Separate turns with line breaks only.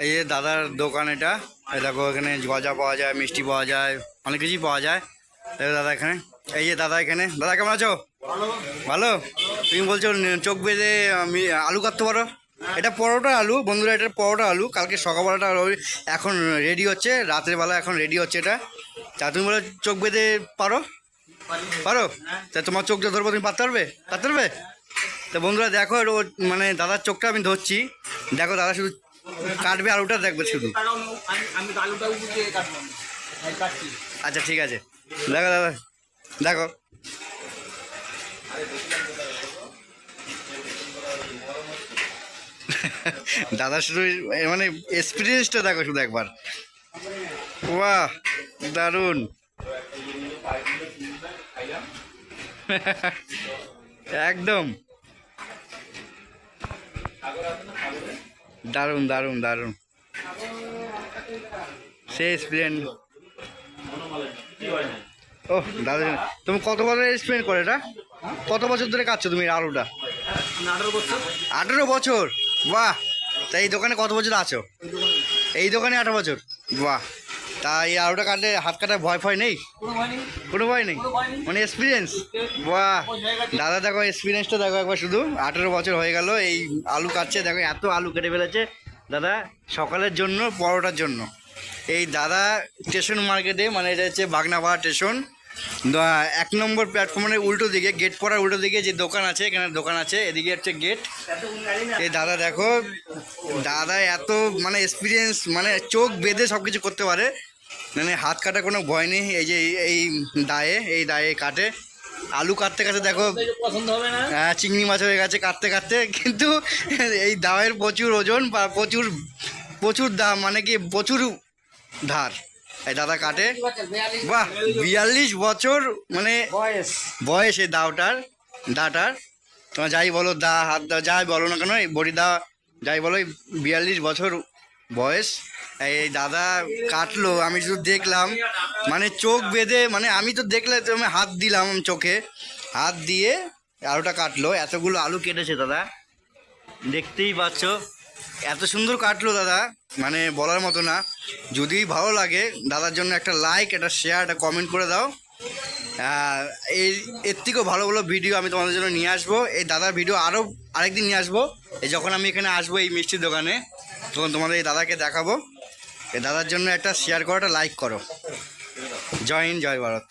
এই যে দাদার দোকান এটা। এই দেখো এখানে গজা পাওয়া যায়, মিষ্টি পাওয়া যায়, অনেক কিছুই পাওয়া যায়। দেখো দাদা এখানে, এই যে দাদা এখানে। দাদা কেমন আছো? ভালো। তুমি বলছো চোখ বেঁধে আমি আলু কাটতে পারো? এটা পরোটা আলু বন্ধুরা, এটা পরোটা আলু। কালকে সকালবেলাটা এখন রেডি হচ্ছে, রাতের বেলা এখন রেডি হচ্ছে এটা। তা তুমি বলো চোখ বেঁধে পারো? পারো? তা তোমার চোখটা ধরবো, তুমি পারতে পারবে? পারতে পারবে? তা বন্ধুরা দেখো, মানে দাদার চোখটা আমি ধরছি। দেখো দাদা শুধু কাটবে, আলুটা দেখবে শুধু। আচ্ছা ঠিক আছে, দেখো দাদা, দেখো। দাদা শুধু মানে এক্সপিরিয়েন্সটা দেখো শুধু একবার। বাহ, দারুণ। একদম দারুণ দারুণ দারুণ, সে এক্সপিরিয়েন্স। ও দাদা, তুমি কত বছর এক্সপিরিয়েন্স করে এটা? কত বছর ধরে কাটছো তুমি আলুটা? 18 বছর। বাহ। তা এই দোকানে কত বছর আছো? এই দোকানে 18 বছর। বাহ। তা এই আলুটা কাটলে হাত কাটার ভয় ফয় নেই? কোনো ভয় নেই, মানে এক্সপিরিয়েন্স। বাহ দাদা, দেখো এক্সপিরিয়েন্সটা দেখো একবার শুধু। 18 বছর হয়ে গেল এই আলু কাটছে। দেখো এত আলু কেটে ফেলেছে দাদা সকালের জন্য, পরোটার জন্য। এই দাদা স্টেশন মার্কেটে, মানে এটা হচ্ছে বাগনাপাড়া স্টেশন, 1 নম্বর প্ল্যাটফর্মের উল্টো দিকে, গেট পড়ার উল্টো দিকে যে দোকান আছে, এখানে দোকান আছে, এদিকে হচ্ছে গেট। এই দাদা দেখো, দাদা এত মানে এক্সপিরিয়েন্স, মানে চোখ বেঁধে সব কিছু করতে পারে, মানে হাত কাটা কোনো ভয় নেই। এই যে এই দায়ে কাটে আলু কাটতে কাটতে দেখো
পছন্দ হবে না।
হ্যাঁ, চিংড়ি মাছ হয়ে গেছে কাটতে কাটতে। কিন্তু এই দায়ের প্রচুর ওজন বা প্রচুর প্রচুর দাম, মানে কি প্রচুর ধার। এই দাদা কাটে। বাহ, 42 বছর মানে বয়স এই দাটার। তোমার যাই বলো, হাত দা যাই বলো না কেন, এই বড়ি দা যাই বলো, 42 বছর বয়স। এই দাদা কাটলো, আমি শুধু দেখলাম, মানে চোখ বেঁধে, মানে আমি তো দেখলে তুমি হাত দিলাম চোখে, হাত দিয়ে আলুটা কাটলো। এতগুলো আলু কেটেছে দাদা, দেখতেই পাচ্ছ। এত সুন্দর কাটলো দাদা, মানে বলার মতো না। যদি ভালো লাগে দাদার জন্য একটা লাইক, একটা শেয়ার, একটা কমেন্ট করে দাও। এর থেকেও ভালো ভালো ভিডিও আমি তোমাদের জন্য নিয়ে আসবো। এই দাদার ভিডিও আরও আরেকদিন নিয়ে আসবো। এই যখন আমি এখানে আসবো এই মিষ্টির দোকানে, তখন তোমাদের এই দাদাকে দেখাবো। এই দাদার জন্য একটা শেয়ার করো, একটা লাইক করো। জয় হিন্দ, জয় ভারত।